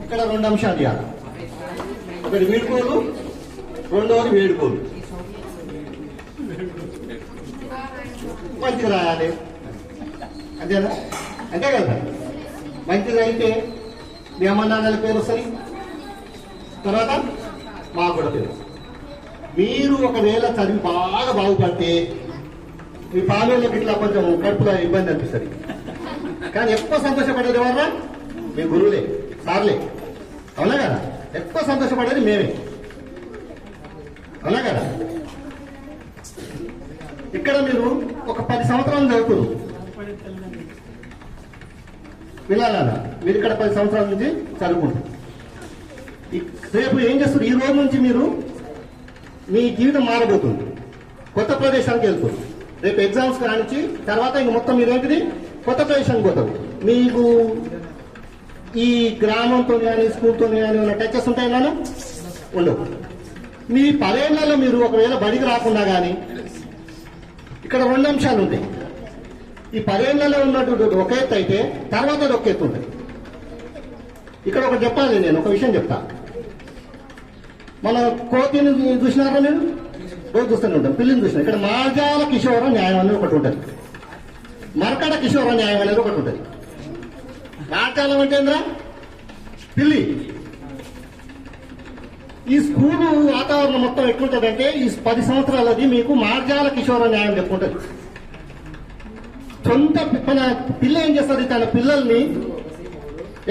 ఇక్కడ 2 అంశాలు ఇవ్వాలి. ఒకటి వీడుకోలు, రెండవది వేడుకోలు. మంచిగా రాయాలి, అంతేనా? అంతే కదా. మంచిగా అయితే మీ అమ్మ నాన్నల పేరు వస్తుంది, తర్వాత మాకు కూడా పేరు. మీరు ఒకవేళ చదివి బాగా బాగుపడితే మీ ఫ్యామిలీలోకి ఇట్లా కొంచెం కడుపులో ఇబ్బంది అనిపిస్తుంది. కానీ ఎక్కువ సంతోషపడేది ఎవరా? మీ గురువులే, సార్లే. అవునా కదా? ఎక్కువ సంతోషపడేది మేమే. అవునా కదా? ఇక్కడ మీరు ఒక 10 సంవత్సరాలు చదువుతారు పిల్లల, మీరు ఇక్కడ 10 సంవత్సరాల నుంచి చదువుకుంటారు. రేపు ఏం చేస్తారు? ఈ రోజు నుంచి మీరు మీ జీవితం మారబోతుంది, కొత్త ప్రదేశానికి వెళ్తారు. రేపు ఎగ్జామ్స్ కానించి తర్వాత ఇంక మొత్తం మీరేంటిది కొత్త ప్రదేశానికి పోతారు. మీకు ఈ గ్రామంతో కానీ స్కూల్తో కానీ ఉన్న టచెస్ ఉంటాయి నాన్న, ఉండవు. మీ 10 ఏళ్లలో మీరు ఒకవేళ బడికి రాకుండా కానీ ఇక్కడ 2 అంశాలు ఉంటాయి. ఈ 10 ఏళ్లలో ఉన్నటువంటి ఒక ఎత్తు అయితే తర్వాత అది ఒక ఎత్తు ఉంటుంది. ఇక్కడ ఒకటి చెప్పాలి, నేను ఒక విషయం చెప్తా. మన కోతిని చూసినారా? నేను రోజు చూస్తూనే ఉంటాం, పిల్లిని చూసిన. ఇక్కడ మార్జాల కిషోర న్యాయం అనేది ఒకటి ఉంటుంది, మరకడ కిషోర న్యాయం అనేది ఒకటి ఉంటుంది. మార్జాలం అంటే ఏంద్రా? పిల్లి. ఈ స్కూలు వాతావరణం మొత్తం ఎట్లుంటుందంటే ఈ 10 సంవత్సరాలది మీకు మార్జాల కిషోర న్యాయం చెప్పుకుంటుంది. సొంత మన పిల్ల ఏం చేస్తుంది? తన పిల్లల్ని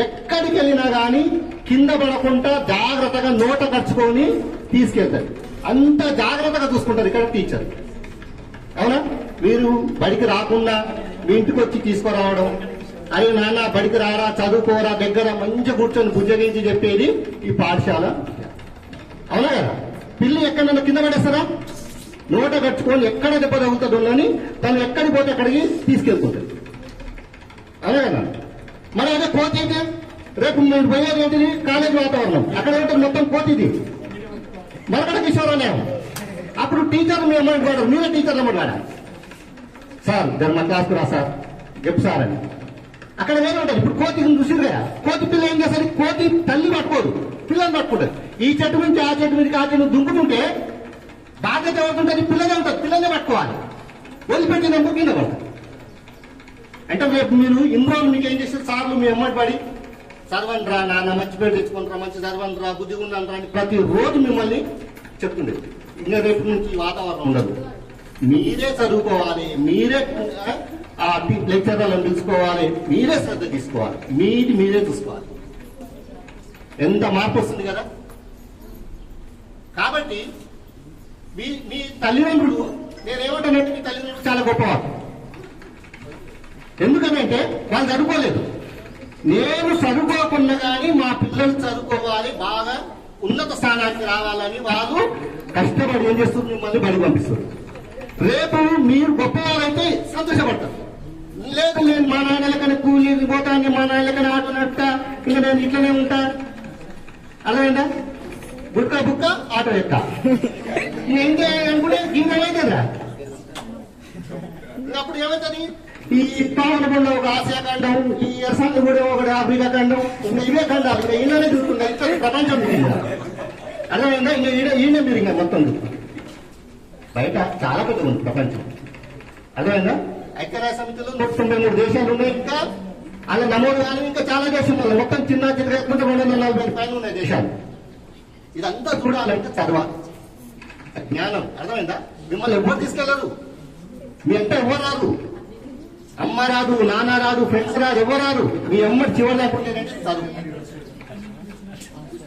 ఎక్కడికి వెళ్ళినా కానీ కింద పడకుండా జాగ్రత్తగా నోట ఖర్చుకొని తీసుకెళ్తారు. అంత జాగ్రత్తగా చూసుకుంటారు ఇక్కడ టీచర్. అవునా? మీరు బడికి రాకుండా మీ ఇంటికి వచ్చి తీసుకురావడం, అరే నాన్న బడికి రారా, చదువుకోరా, దగ్గర మంచిగా కూర్చొని బుజ్జగించి చెప్పేది ఈ పాఠశాల. అవునా కదా? పిల్లి ఎక్కడన్నా కింద పడేస్తారా? నోట కట్టుకొని ఎక్కడ దెబ్బ తగ్గుతుందో అని తను ఎక్కడికి పోతే అక్కడికి తీసుకెళ్తుంటుంది. అవునా కదా? మరి అదే కోతి అయితే రేపు మీరు పోయేది ఏంటిది? కాలేజీ వాతావరణం. అక్కడ ఏంటంటే మొత్తం కోతిది మరకడ కిషోరన్యాయం. అప్పుడు టీచర్ మీ అమ్మాయి వాడారు, మీరే టీచర్ అమ్మాయి వాడా? సార్ ధర్మ క్లాస్కు రా సార్, చెప్పు సార్ అని. అక్కడ వేరే ఉంటుంది. ఇప్పుడు కోతిని చూసిరు కదా, కోతి పిల్ల ఏం చేస్తారు? కోతి తల్లి పట్టుకోదు, పిల్లల్ని పట్టుకుంటారు. ఈ చెట్టు నుంచి ఆ చెట్టు నుంచి ఆ చెట్టు దుంకుతుంటే బాధ్యత ఎవరుంటుంది? పిల్లలే ఉంటుంది, పిల్లల్నే పట్టుకోవాలి. వదిలిపెట్టినప్పుడు కింద పడతారు. అంటే రేపు మీరు ఇందులో మీకు ఏం చేస్తారు? సార్లు మీ అమ్మాయి పడి చదవండి రా నాన్న, మంచి పేరు తెచ్చుకుంటారా, మంచి చదవండి రా, బుద్ధిగా ఉన్నాను రా అని ప్రతిరోజు మిమ్మల్ని చెప్తుండేది. ఇంకా రేపు నుంచి వాతావరణం ఉండదు. మీరే చదువుకోవాలి, మీరే ఆ లెక్చరర్లను తెలుసుకోవాలి, మీరే శ్రద్ధ తీసుకోవాలి, మీరే చూసుకోవాలి. ఎంత మార్పు వస్తుంది కదా. కాబట్టి మీ తల్లిదండ్రులు, నేనేమంటానంటే మీ తల్లిదండ్రులు చాలా గొప్పవారు. ఎందుకంటే వాళ్ళు చదువుకోలేదు. నేను చదువుకోకుండా కానీ మా పిల్లలు చదువుకోవాలి, బాగా ఉన్నత స్థానానికి రావాలని వాళ్ళు కష్టపడి ఏం చేస్తుంది? మిమ్మల్ని బడి పంపిస్తుంది. రేపు మీరు గొప్పవారైతే సంతోషపడతారు. లేదు నేను మా నాన్నలకన్నా కూలి పోతాను, మా నాన్నలకన్నా ఆటో నడుపుతా, ఇంకా నేను ఇట్లనే ఉంటా, అలాగేనా? బుక్క ఆటో ఎక్క ఏం చేయాలనుకుంటే ఇంకేమైతే కదా. అప్పుడు ఏమవుతుంది? ఈ పావనగొండ ఒక ఆసియా ఖండం, ఈ ఎర్సాన్ని కూడా ఒకటి ఆఫ్రికా ఖండం, ఇంకా ఇవే ఖండాలు, ఇంకా ఈయననే చూస్తుందా? ఇంకా ప్రపంచం అర్థమైందా? ఇంకా ఈయన మీరు ఇంకా మొత్తం బయట చాలా పెద్ద ఉంది ప్రపంచం. అర్థమైందా? ఐక్యరాజ్య సమితిలో 193 దేశాలు ఉన్నాయి. ఇంకా అలా నమోదు కానీ ఇంకా చాలా దేశాలు ఉన్నాయి. మొత్తం చిన్న 240 పైన ఉన్నాయి దేశాలు. ఇదంతా చూడాలంటే చదవాలి, జ్ఞానం. అర్థమైందా? మిమ్మల్ని ఎవరు తీసుకెళ్లరు, మీ అంటే ఎవరు రాదు, అమ్మ రాదు, నాన్న రాదు, ఫ్రెండ్స్ రాదు, ఎవరు రాదు. మీ అమ్మ చివరి లేకుంటే చదువు.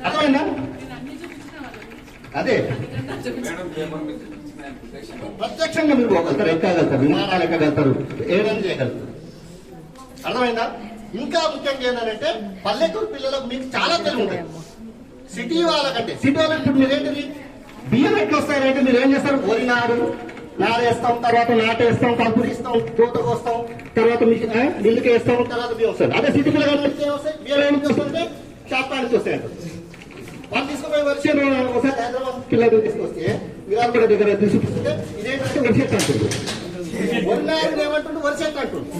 అర్థమైందా? అదే ప్రత్యక్షంగా మీరు పోగలుగుతారు, ఎక్కగలుగుతారు, విమానాలు ఎక్కగలుగుతారు, ఏదైనా చేయగలుగుతారు. అర్థమైందా? ఇంకా ముఖ్యంగా ఏంటంటే పల్లెటూరు పిల్లలకు మీకు చాలా తెలివి ఉంటాయి. సిటీ వాళ్ళకంటే మీరేంటిది? బియ్యం ఎట్లా వస్తాయంటే మీరు ఏం చేస్తారు? వరి నారేస్తాం, తర్వాత నాటేస్తాం, కలుపురిస్తాం, తోటకు వస్తాం, తర్వాత మిల్లుకి వేస్తాం, తర్వాత బియ్యం వస్తాయి. అదే సిటీ పిల్లలు వస్తాయి. బియ్యం ఏమిటి వస్తుంటే శాతానికి వస్తాయంట. వాళ్ళు తీసుకుపోయి వచ్చి ఒకసారి హైదరాబాద్ పిల్లలు తీసుకొస్తే విరాట్ కూడా దగ్గర తీసుకుంటే ఇదేంటంటే వరి చెట్టు అంటుంది. వరి నాయకుడు ఏమంటుండే? వరి చెట్టు అంటుంది,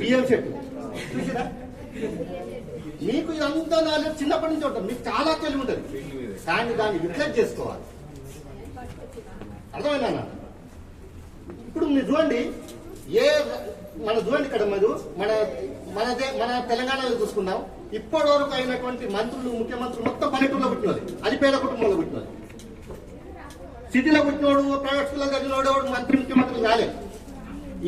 బియ్యం చెట్టు. చూసినా? మీకు ఇదంతా నాలెడ్జ్ చిన్నప్పటి నుంచి ఉంటుంది, మీకు చాలా తెలివి ఉంటుంది, కానీ దాన్ని రిఫ్లెక్ట్ చేసుకోవాలి. అర్థమైనా? ఇప్పుడు మీరు చూడండి, చూడండి ఇక్కడ మీరు మన తెలంగాణలో చూసుకుందాం, ఇప్పటి వరకు అయినటువంటి మంత్రులు, ముఖ్యమంత్రులు మొత్తం పల్లెటూరులో పుట్టినది, అది పేద కుటుంబంలో పుట్టినది. సిటీలో పుట్టినోడు, ప్రైవేట్ స్కూల్లో చదివినోడు మంత్రి, ముఖ్యమంత్రులు కాలేదు.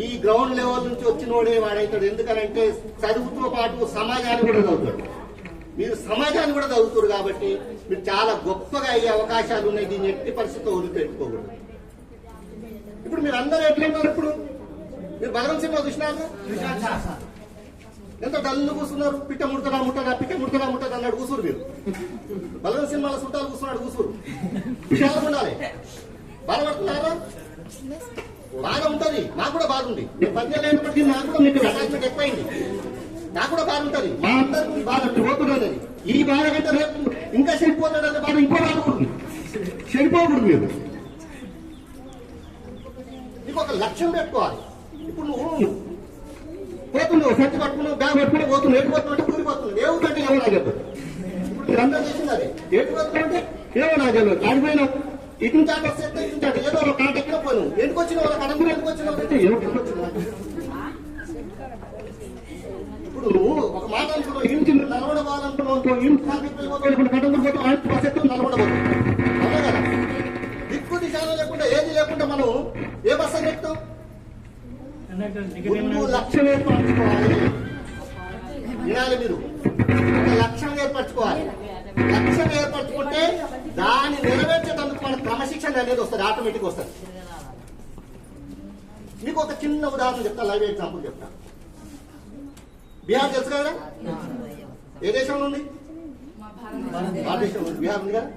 ఈ గ్రౌండ్ లెవెల్ నుంచి వచ్చినోడే వాడైతాడు. ఎందుకనంటే చదువుతో పాటు సమాజాన్ని కూడా చదువుతాడు. మీరు సమాజాన్ని కూడా చదువుతారు కాబట్టి మీరు చాలా గొప్పగా అయ్యే అవకాశాలు ఉన్నాయి. దీన్ని ఎట్టి పరిస్థితితో వదిలిపెట్టుకోకూడదు. ఇప్పుడు మీరు అందరూ ఎట్లున్నారు? ఇప్పుడు మీరు బలగం సినిమా చూసినారు, ఎంత డల్లు కూర్చున్నారు. పిట్ట ముడతడా అన్నాడు కూసురు. మీరు బలగం సినిమాలో చుట్టాలు కూర్చున్నాడు కూసురు. విషయాలు ఉండాలి. బాధపడుతున్నారా? బాగా ఉంటుంది, నాకు కూడా బాగుంది. నేను పద్యాలు అయినప్పటికీ నాకు కూడా మీకు అటాచ్మెంట్ ఎక్కువైంది. నాకు కూడా బాగుంటుంది. మా అందరికీ బాగా పోతున్నది. ఈ బాధ కంటే రేపు ఇంకా చెడిపోతాడనే బాధ ఇంకో బాధపడుతుంది. చెడిపోకూడదు. మీరు నీకు ఒక లక్ష్యం పెట్టుకోవాలి. ఇప్పుడు నువ్వు పోతున్నావు, సంచి పట్టుకున్నావు, బ్యాగ్ పట్టుకుని పోతున్నావు, ఎటు పోతున్నావు, కూలిపోతున్నావు. ఏ ఊరంటే ఏమో నాకు చెప్పదు. ఇప్పుడు మీరు అందరూ చేసింది అది. ఎటు పోతున్నావు ఏమో నాకు తెలియదు. ఆడిపోయినావు, ఇటు నుంచి ఆట వస్తే ఇటు నుంచి ఏదో ఒక కాట ఎక్కడ పోయినావు. ఎందుకు వచ్చినావు? వాళ్ళ కడంగులు ఎందుకు వచ్చినావు? ఇప్పుడు నువ్వు ఒక మాట అనుకున్నావు, ఇంటి నలవడవాలనుకున్నావు, ఇంటి కడంగులు పోతే బస్ ఎత్తు నలవడబోతుంది. అవునా కదా? దిక్కు దిశాలు లేకుండా, ఏది లేకుండా మనం ఏ బస్ అని చెప్తాం? ముందు లక్ష్యం ఏర్పరచుకోవాలి. వినాలి మీరు, ఒక లక్ష్యం ఏర్పరచుకోవాలి. లక్ష్యం ఏర్పరచుకుంటే దాన్ని నెరవేర్చేందుకు మన క్రమశిక్షణ అనేది వస్తుంది, ఆటోమేటిక్ వస్తుంది. మీకు ఒక చిన్న ఉదాహరణ చెప్తా, లైవ్ ఎగ్జాంపుల్ చెప్తా. బీహార్ తెలుసు కదా? ఏ దేశంలో ఉంది? భారతదేశంలో ఉంది. బీహార్ ఉంది కదా?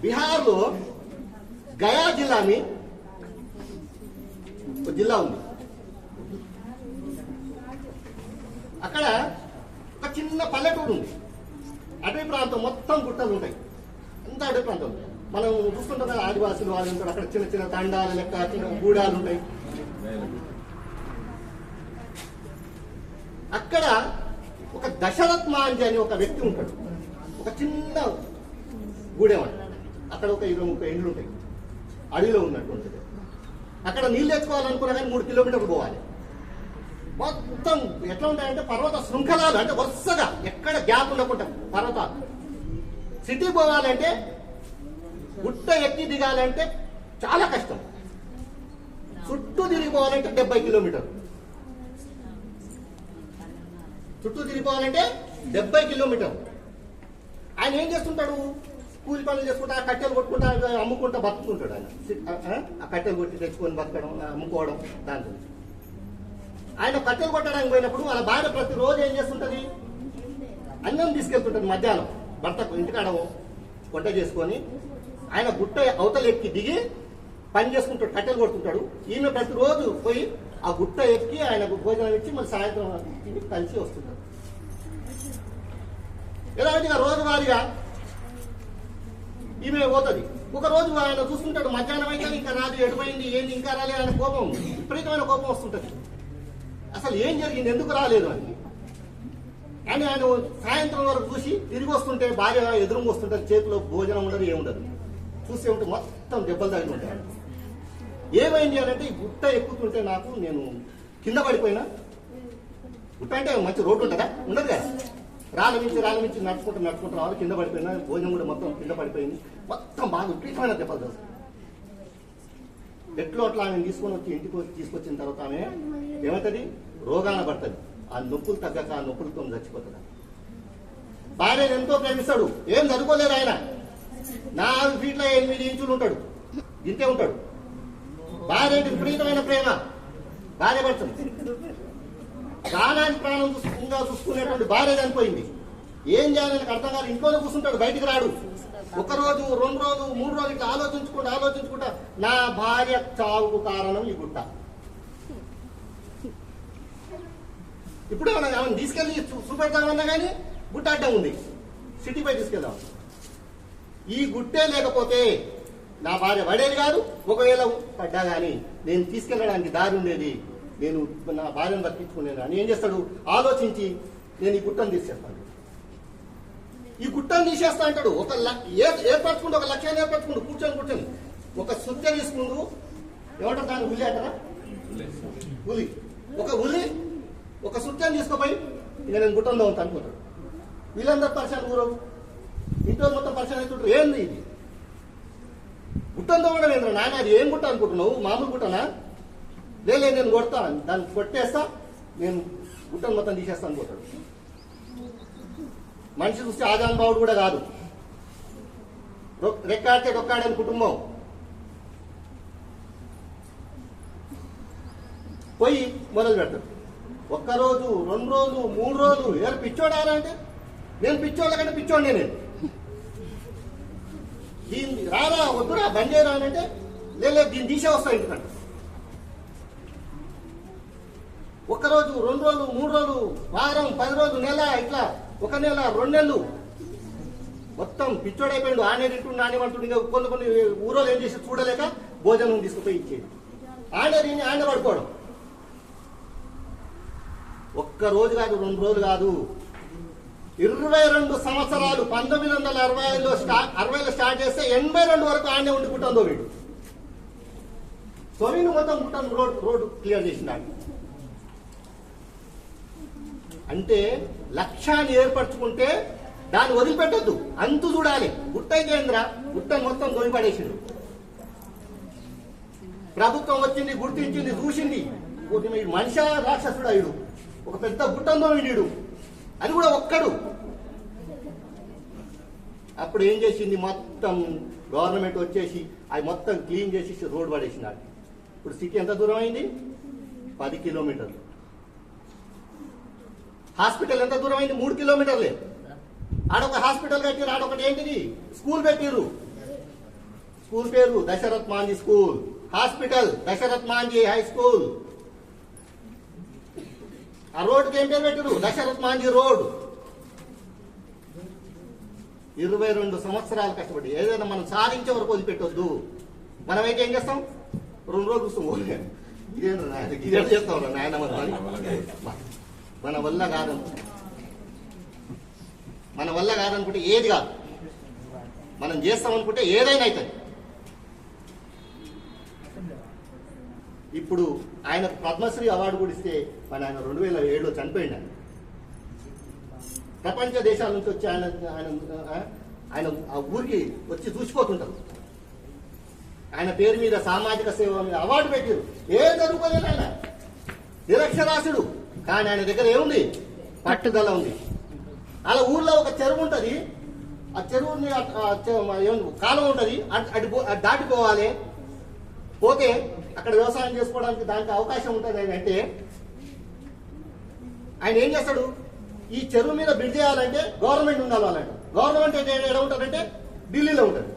బీహార్లో గయా జిల్లాని ఒక జిల్లా ఉంది. అక్కడ ఒక చిన్న పల్లెటూరు ఉంది. అటవీ ప్రాంతం, మొత్తం గుట్టలు ఉంటాయి. అంతా అటవీ ప్రాంతం. మనం చూస్తుంటాం కదా, ఆదివాసులు వాళ్ళు ఉంటారు. అక్కడ చిన్న చిన్న తండాలు లెక్క చిన్న గూడాలు ఉంటాయి. అక్కడ ఒక దశరథ్ మాంజీ అని ఒక వ్యక్తి ఉంటాడు. ఒక చిన్న గూడెం. అక్కడ ఒక 20-30 ఇండ్లు ఉంటాయి. అడవిలో ఉన్నట్టు ఉంటుంది. అక్కడ నీళ్ళు తెచ్చుకోవాలనుకున్నా కానీ 3 కిలోమీటర్లు పోవాలి. మొత్తం ఎట్లా ఉంటాయంటే పర్వత శృంఖలాలు, అంటే వరుసగా ఎక్కడ గ్యాప్ ఉండకుండా పర్వతాలు. సిటీ పోవాలంటే, గుట్ట ఎక్కి దిగాలంటే చాలా కష్టం. చుట్టూ తిరిగిపోవాలంటే 70 కిలోమీటర్లు. చుట్టూ తిరిగిపోవాలంటే 70 కిలోమీటర్లు. ఆయన ఏం చేస్తుంటాడు? కూలి పనులు చేసుకుంటా, కట్టెలు కొట్టుకుంటా, అమ్ముకుంటా బతుకుంటాడు. ఆయన ఆ కట్టెలు కొట్టి తెచ్చుకొని బతకడం, అమ్ముకోవడం. దాంతో ఆయన కట్టెలు కొట్టడానికి పోయినప్పుడు వాళ్ళ భార్య ప్రతిరోజు ఏం చేస్తుంటది? అన్నం తీసుకెళ్తుంటది. మధ్యాహ్నం భర్తకు ఇంటికాడ వంట చేసుకొని ఆయన గుట్ట అవతల ఎక్కి దిగి పని చేసుకుంటాడు, కట్టెలు కొడుతుంటాడు. ఈమె ప్రతిరోజు పోయి ఆ గుట్ట ఎక్కి ఆయనకు భోజనం ఇచ్చి మళ్ళీ సాయంత్రం కలిసి వస్తుంటాడు. ఎలా అంటే రోజువారీగా ఈమె పోతుంది. ఒక రోజు ఆయన చూస్తుంటాడు, మధ్యాహ్నం అయితే ఇంకా రాదు, ఎటుపోయింది, ఏంది ఇంకా రాలేదు. ఆయన కోపం, విపరీతమైన కోపం వస్తుంటది. అసలు ఏం జరిగింది, ఎందుకు రాలేదు అని. కానీ ఆయన సాయంత్రం వరకు చూసి తిరిగి వస్తుంటే భార్య ఎదురుగా వస్తుంటారు. చేతిలో భోజనం ఉండదు, ఏముండదు. చూస్తే ఉంటే మొత్తం దెబ్బలు తగిలి ఉంటాయి. ఏమైంది అని అంటే, ఈ గుట్ట ఎక్కుతుంటే నేను కింద పడిపోయినా. గుట్ట అంటే మంచి రోడ్డు ఉంటుందా? ఉండదు కదా. రాళ్ళ నుంచి నడుచుకుంటూ రావాలి. కింద పడిపోయినా, భోజనం కూడా మొత్తం కింద పడిపోయింది. మొత్తం బాగా విపరీతమైన దెబ్బలు తెలుసు. ఎట్లో అట్లా ఆమె తీసుకొని వచ్చి ఇంటికి తీసుకొచ్చిన తర్వాత ఆమె ఏమవుతుంది? రోగాన పడుతుంది. ఆ నొప్పులు తగ్గక ఆ నొప్పులతో చచ్చిపోతుంది. భార్యను ఎంతో ప్రేమిస్తాడు. ఏం చదువుకోలేదు ఆయన. 4 ఫీట్ల 8 ఇంచులు ఉంటాడు, ఇంతే ఉంటాడు. భార్య విపరీతమైన ప్రేమ. భార్య పడుతుంది. ప్రాణానికి ప్రాణం చూసుకునేటువంటి భార్య చనిపోయింది. ఏం చేయాలని అర్థం కాదు. ఇంట్లోనే కూర్చుంటాడు, బయటికి రాడు. 1 రోజు, 2 రోజులు, 3 రోజులు ఇట్లా ఆలోచించుకుంటా నా భార్య చావుకు కారణం ఈ గుట్ట. ఇప్పుడు ఆమెను తీసుకెళ్లి చూపెడతామన్నా కానీ గుట్ట అడ్డం ఉంది. సిటీపై తీసుకెళ్దాం. ఈ గుట్టే లేకపోతే నా భార్య పడేది కాదు. ఒకవేళ పడ్డా కానీ నేను తీసుకెళ్లడానికి దారి ఉండేది. నేను నా భార్యను బతికించుకున్నాను అని ఏం చేస్తాడు, ఆలోచించి నేను ఈ గుట్టను తీసేస్తాను, ఈ గుట్టను తీసేస్తా అంటాడు. ఒక ఏర్పరచుకుంటూ, ఒక లక్ష్యాన్ని ఏర్పరచుకుంటూ కూర్చొని ఒక సుత్త తీసుకుంటూ, ఏమంటారు దాన్ని, ఉలి అంటారా, ఉలి, ఒక సుత్తాన్ని తీసుకుపోయి ఇక నేను గుట్టంలో ఉంటాను అనుకుంటాడు. వీళ్ళందరూ పరిశాన్ ఊరవు, ఇంట్లో మొత్తం పరిశాన్ అవుతుంటారు. ఏంది ఇది గుట్టంతో కూడా నేను నాన్న, అది ఏం గుట్ట అనుకుంటున్నావు, మామూలు గుట్టనా, లేదు నేను కొడతా, దాన్ని కొట్టేస్తా, నేను గుట్టను మొత్తం తీసేస్తా అనుకుంటాడు. మనిషి చూస్తే ఆజానుభావుడు కూడా కాదు, రెక్కాడితే డొక్కాడని కుటుంబం. పోయి మొదలు పెడతాడు. 1 రోజు 2 రోజులు 3 రోజులు ఎవరు పిచ్చోడారా అంటే, నేను పిచ్చోళ్ళ కంటే పిచ్చోడినే, నేను దీన్ని రారా వద్దురా బంద్ చేయరా అని అంటే, లేదు దీన్ని తీసే వస్తా ఇంటికంటే. 1 రోజు 2 రోజులు 3 రోజులు, వారం 10 రోజులు, నెల, ఇట్లా 1 నెల 2 నెలలు మొత్తం పిచ్చోడైపోయాడు. ఆనే తింటుండే, ఆనే అంటుండే. ఇంకా కొన్ని ఊరోళ్ళు ఏం చేసి చూడలేక భోజనం తీసుకుపోయి ఇచ్చేది. ఆనే పడుకోవడం. 1 రోజు కాదు, 2 రోజులు కాదు, 22 సంవత్సరాలు. 1960లో స్టార్ట్ చేస్తే 82 వరకు ఆనే ఉండుకుంటుందో వీడు. సోవిను మొత్తం రోడ్డు క్లియర్ చేసినాడు. అంటే లక్ష్యాన్ని ఏర్పరచుకుంటే దాన్ని వదిలిపెట్టొద్దు, అంతు చూడాలి. గుట్ట కేంద్ర గుట్టను మొత్తం దొరిపడేసిండు. ప్రభుత్వం వచ్చింది, గుర్తించింది, చూసింది. మనిషి రాక్షసుడు అయ్యుడు, ఒక పెద్ద గుట్టంతో వీడు, అది కూడా ఒక్కడు. అప్పుడు ఏం చేసింది, మొత్తం గవర్నమెంట్ వచ్చేసి అవి మొత్తం క్లీన్ చేసి రోడ్డు పడేసినాడు. ఇప్పుడు సిటీ ఎంత దూరం అయింది, 10 కిలోమీటర్లు. హాస్పిటల్ ఎంత దూరం అయింది, 3 కిలోమీటర్లే. ఆడొక హాస్పిటల్ కట్టిరు, ఆడొకటి ఏంటిది స్కూల్ పెట్టిర్రు. స్కూల్ పేరు Dashrath Manjhi school, hospital Dashrath Manjhi high school. ఆ రోడ్డుకి ఏం పేరు పెట్టిరు, దశరథ్ మాంజీ రోడ్. 22 సంవత్సరాలు కష్టపడి ఏదైనా మనం సాధించే వరకు వదిలిపెట్టొద్దు. మనమైతే ఏం చేస్తాం, 2 రోజులు చూస్తాం, ఇదే చేస్తాం నాయన, మన వల్ల కాదు, మన వల్ల కాదనుకుంటే ఏది కాదు. మనం చేస్తామనుకుంటే ఏదైనా అవుతుంది. ఇప్పుడు ఆయన పద్మశ్రీ అవార్డు కూడా ఇస్తే మన ఆయన 2007లో చనిపోయింది. ఆయన ప్రపంచ దేశాల నుంచి వచ్చి ఆయన ఆ ఊరికి వచ్చి చూసిపోతుంటారు. ఆయన పేరు మీద సామాజిక సేవ మీద అవార్డు పెట్టారు. ఏం చదువుకోలేదు ఆయన, నిరక్షరాస్యుడు. కానీ ఆయన దగ్గర ఏముంది, పట్టుదల ఉంది. అలా ఊర్లో ఒక చెరువు ఉంటుంది, ఆ చెరువుని కాలం ఉంటుంది, అటు దాటిపోవాలి. పోతే అక్కడ వ్యవసాయం చేసుకోవడానికి దానికి అవకాశం ఉంటుంది. అంటే ఆయన ఏం చేస్తాడు, ఈ చెరువు మీద బ్రిడ్జ్ చేయాలంటే గవర్నమెంట్ ఉండాలి. వాళ్ళంటే గవర్నమెంట్ ఎక్కడ ఉంటారంటే ఢిల్లీలో ఉంటుంది.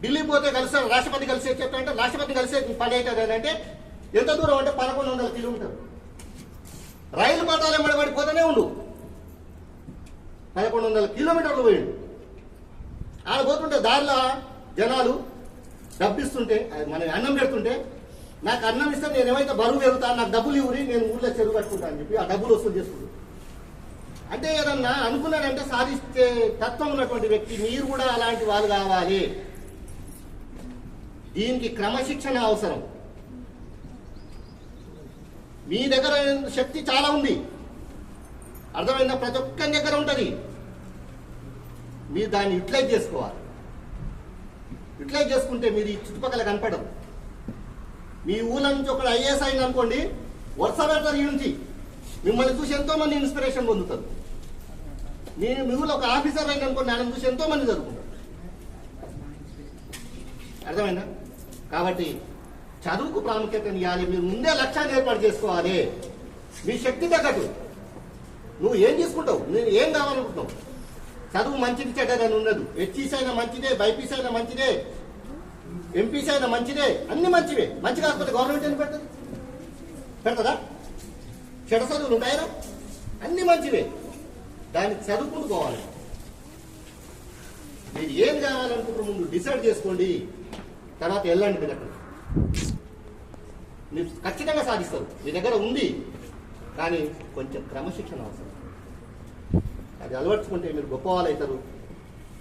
ఢిల్లీ పోతే కలుస్తారు, రాష్ట్రపతి కలిసి చెప్తారంటే రాష్ట్రపతి కలిసే పని అవుతుంది. అంటే ఎంత దూరం అంటే 1100 కిలోమీటర్లు. రైలు పట్టాలు పడిపోతూనే ఉండు, 1100 కిలోమీటర్లు పోయిండు. ఆడ పోతుంటే దారిలో జనాలు డబ్బిస్తుంటే, మన అన్నం పెడుతుంటే, నాకు అన్నం ఇస్తే నేను ఏమైతే బరువు పెరుగుతాను, నాకు డబ్బులు ఇవ్వరి, నేను ఊళ్ళో చెరువు కట్టుకుంటా అని చెప్పి ఆ డబ్బులు వసూలు చేసుకుంటాను. అంటే ఏదన్నా అనుకున్నాడంటే సాధిస్తే తత్వం ఉన్నటువంటి వ్యక్తి. మీరు కూడా అలాంటి వాళ్ళు కావాలి. దీనికి క్రమశిక్షణ అవసరం. మీ దగ్గర శక్తి చాలా ఉంది, అర్థమైందా, ప్రతి ఒక్కరి దగ్గర ఉంటుంది. మీరు దాన్ని యూటిలైజ్ చేసుకోవాలి. యూటిలైజ్ చేసుకుంటే మీరు ఈ చుట్టుపక్కల కనపడరు. మీ ఊళ్ళ నుంచి ఒకటి ఐఏఎస్ అయింది అనుకోండి, వరుస పెడతారు. ఈ నుంచి మిమ్మల్ని చూసి ఎంతో మంది ఇన్స్పిరేషన్ పొందుతారు. నేను మీ ఊళ్ళో ఒక ఆఫీసర్ అయింది అనుకోండి, ఆయన చూసి ఎంతో మంది జరుగుతుంటారు. అర్థమైందా? కాబట్టి చదువుకు ప్రాముఖ్యతను ఇవ్వాలి. మీరు ముందే లక్ష్యాన్ని ఏర్పాటు చేసుకోవాలి. మీ శక్తి తగ్గట్టు నువ్వు ఏం తీసుకుంటావు, నేను ఏం కావాలనుకుంటున్నావు. చదువు మంచిది చెడ్డదని ఉండదు. హెచ్ఈస్ అయినా మంచిదే, బైపీస్ అయినా మంచిదే, ఎంపీస్ అయినా మంచిదే, అన్ని మంచివే. మంచి కాకపోతే గవర్నమెంట్ ఎందుకు పెడుతుంది? పెడతదా? చెడ్డ చదువులు ఉంటాయా? అన్ని మంచివే. దాన్ని చదువుకుంటూ పోవాలి. మీరు ఏం కావాలనుకుంటున్న ముందు డిసైడ్ చేసుకోండి, తర్వాత వెళ్ళండి. మీరు అక్కడ మీరు ఖచ్చితంగా సాధిస్తారు. మీ దగ్గర ఉంది, కానీ కొంచెం క్రమశిక్షణ అవసరం. అది అలవర్చుకుంటే మీరు గొప్పవాళ్ళు అవుతారు.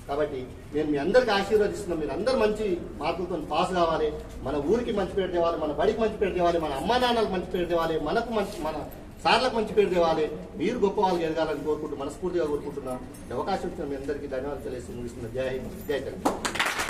కాబట్టి నేను మీ అందరికీ ఆశీర్వదిస్తున్నాను. మీరు అందరూ మంచి మార్కులతో పాస్ కావాలి, మన ఊరికి మంచి పేరు తేవాలి, మన బడికి మంచి పేరు తేవాలి, మన అమ్మా నాన్నలకు మంచి పేరు తేవాలి, మనకు మంచి మన సార్లకు మంచి పేరు తేవాలి. మీరు గొప్ప వాళ్ళకి ఎదగాలని కోరుకుంటూ మనస్ఫూర్తిగా కోరుకుంటున్నా. అవకాశం ఇచ్చిన మీ అందరికీ ధన్యవాదాలు తెలియజేసి ముగిస్తున్నా. జై హింద్, జై తెలంగాణ.